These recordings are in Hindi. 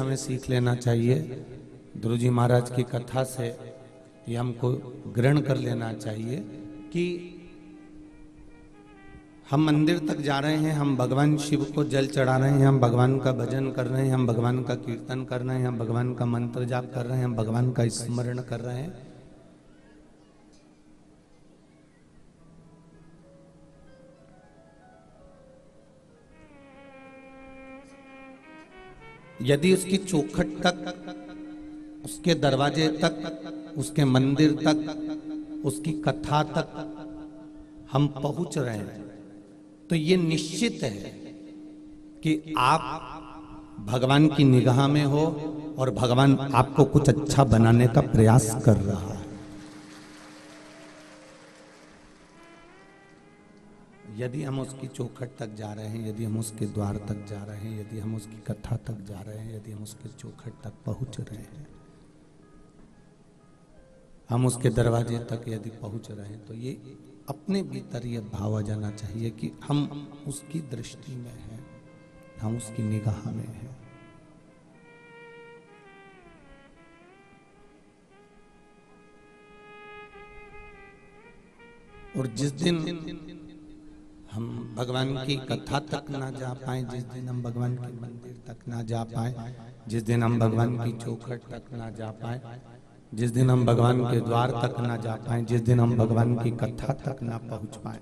हमें सीख लेना चाहिए, गुरु जी महाराज की कथा से ये हमको ग्रहण कर लेना चाहिए कि हम मंदिर तक जा रहे हैं, हम भगवान शिव को जल चढ़ा रहे हैं, हम भगवान का भजन कर रहे हैं, हम भगवान का कीर्तन कर रहे हैं, हम भगवान का मंत्र जाप कर रहे हैं, हम भगवान का स्मरण कर रहे हैं। यदि उसकी चौखट तक, उसके दरवाजे तक, उसके मंदिर तक, उसकी कथा तक हम पहुंच रहे हैं तो ये निश्चित है कि आप भगवान की निगाह में हो और भगवान आपको कुछ अच्छा बनाने का प्रयास कर रहा है। यदि हम उसकी चौखट तक जा रहे हैं, यदि हम उसके द्वार तक जा रहे हैं, यदि हम उसकी कथा तक जा रहे हैं, यदि हम उसके चौखट तक पहुंच रहे हैं, हम उसके दरवाजे तक यदि पहुंच रहे हैं, तो ये अपने भीतर ये भाव आ जाना चाहिए कि हम उसकी दृष्टि में हैं, हम उसकी निगाह में हैं। और जिस दिन हम भगवान की कथा तक ना जा पाए, जिस दिन हम भगवान के मंदिर तक ना जा पाए, जिस दिन हम भगवान की चौखट तक ना जा पाए, जिस दिन हम भगवान के द्वार तक ना जा पाए, जिस दिन हम भगवान की कथा तक ना पहुंच पाए,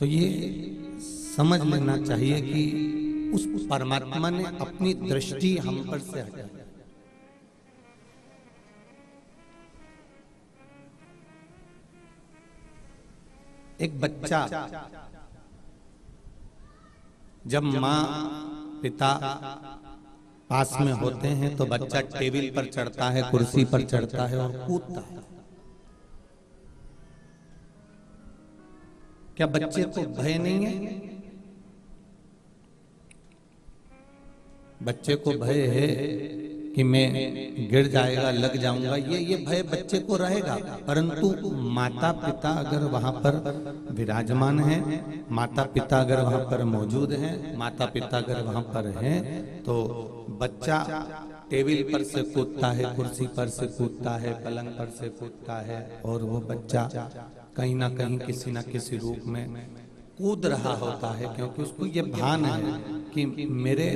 तो ये समझ लेना चाहिए कि उस परमात्मा ने अपनी दृष्टि हम पर से हटा दी। एक बच्चा जब माँ पिता पास में होते हैं तो बच्चा टेबल पर चढ़ता है, कुर्सी पर चढ़ता है और कूदता है। क्या बच्चे को भय नहीं है? बच्चे को भय है कि मैं गिर जाएगा, लग जाऊंगा, ये भय बच्चे को रहेगा। परंतु माता पिता अगर वहां पर विराजमान हैं, माता पिता अगर वहां पर मौजूद हैं, माता पिता अगर वहां पर हैं, तो बच्चा टेबल पर से कूदता है, कुर्सी पर से कूदता है, पलंग पर से कूदता है, और वो बच्चा कहीं ना कहीं किसी ना किसी रूप में कूद रहा होता है, क्योंकि उसको ये भान है कि मेरे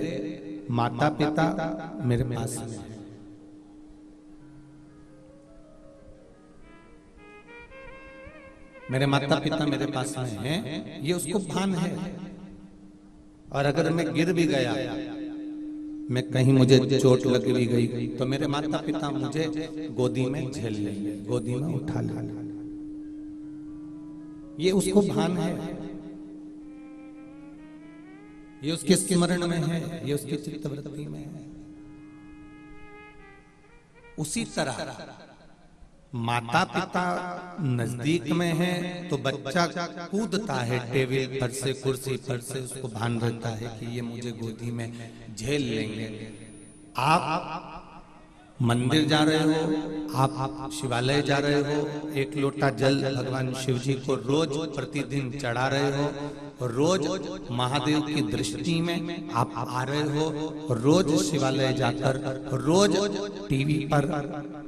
माता पिता मेरे पास में है। मेरे माता पिता मेरे पास में हैं, ये उसको भान है। और अगर मैं गिर भी गया, मैं कहीं मुझे चोट लग भी गई, तो मेरे माता पिता मुझे गोदी में झेल लेंगे, गोदी में उठा लेंगे। ये उसको भान है, ये उसके स्मरण में है, ये उसकी चित्तवृत्ति में है। उसी तरह माता पिता नजदीक में है तो बच्चा कूदता है टेबल पर से, कुर्सी पर से, उसको भान रहता है कि ये मुझे गोदी में झेल लेंगे। आप मंदिर जा रहे हो, आप शिवालय जा रहे हो, एक लोटा जल भगवान शिव जी को रोज प्रतिदिन चढ़ा रहे हो, रोज महादेव की दृष्टि में आप आ रहे हो, रोज शिवालय जाकर, रोज टीवी पर,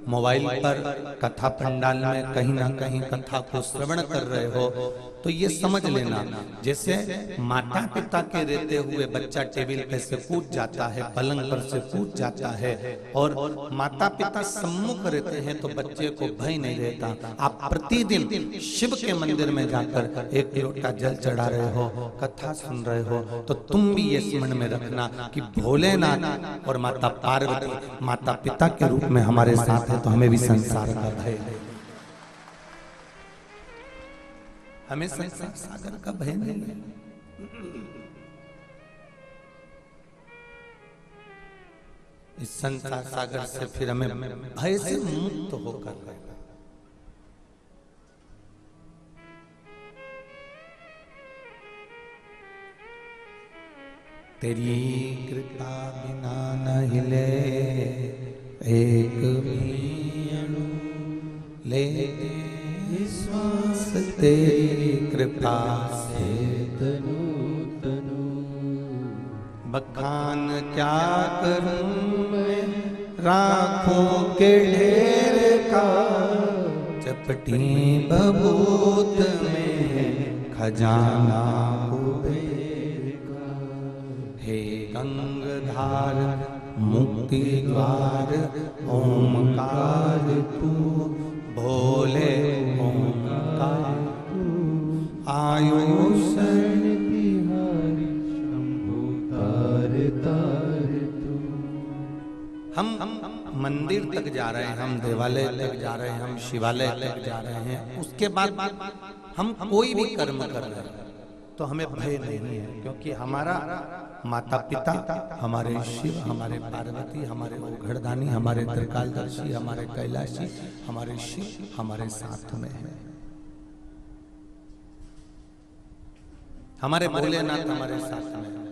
मोबाइल पर, कथा पंडाल में कहीं ना कहीं कथा को श्रवण कर रहे हो, तो ये समझ लेना जैसे माता पिता के रहते हुए बच्चा टेबल पे से कूद जाता है, पलंग पर से कूद जाता है, और माता पिता सम्मुख रहते हैं तो बच्चे को भय नहीं रहता। आप प्रतिदिन शिव के मंदिर में जाकर एक लोटा जल चढ़ा रहे हो, कथा सुन रहे हो, तो तुम भी ये स्मरण में रखना कि भोलेनाथ और माता पार्वती माता पिता के रूप में हमारे साथ है, तो हमें भी संसार का भय है, हमें संसार सागर का भय नहीं है। इस संसार सागर से फिर हमें भय से मुक्त होकर रहना। तेरी कृपा बिना न हिले एक भी अणु, लेते विश्वास तेरी कृपा से तनु तनु। बखान क्या करूं मैं राखों के ढेर का, चपटी बबूत में खजाना कुबेर का। हे गंगाधार मुक्ति द्वार ओमकार तू, भोले ओमकार तू। आयुष बिहारी शंभु तार तार तू। हम मंदिर तक जा रहे हैं, हम देवालय तक जा रहे हैं, हम शिवालय तक जा रहे हैं, उसके बाद हम कोई भी कर्म कर रहे हैं तो हमें भय नहीं है, क्योंकि हमारा माता पिता, हमारे शिव, हमारे पार्वती, हमारे ओघड़दानी, हमारे त्रिकालदर्शी, हमारे कैलाशी, हमारे शिव हमारे साथ में है। हमारे भोलेनाथ हमारे साथ में है।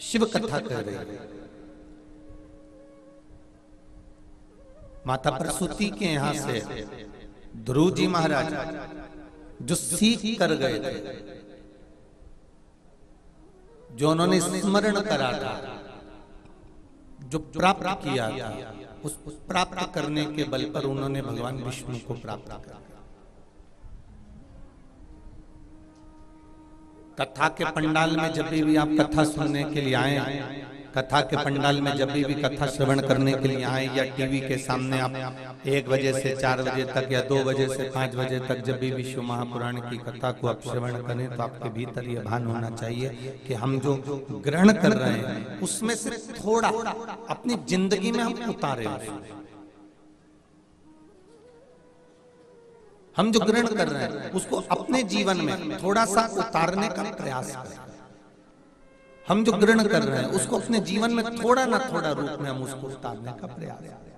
शिव कथा कह रही है। माता प्रसूति के यहां से ध्रुव जी महाराज जो सीख कर गए थे, जो उन्होंने स्मरण करा था, जो प्राप्त किया था, उस प्राप्त करने के बल पर उन्होंने भगवान विष्णु को प्राप्त किया। कथा के पंडाल में जब भी आप कथा सुनने के लिए आए, कथा के पंडाल में जब भी कथा श्रवण करने के लिए आए, या टीवी के सामने आप 1 बजे से 4 बजे तक या 2 बजे से 5 बजे तक जब भी विश्व महापुराण की कथा को आप श्रवण करें, तो आपके भीतर यह भान होना चाहिए कि हम जो ग्रहण कर रहे हैं उसमें से थोड़ा अपनी जिंदगी में हम उतारे। हम जो ग्रहण कर रहे हैं उसको अपने जीवन में थोड़ा सा उतारने का प्रयास करें। हम जो ग्रहण कर रहे हैं उसको अपने जीवन में थोड़ा ना थोड़ा रूप में हम उसको उतारने का प्रयास करें।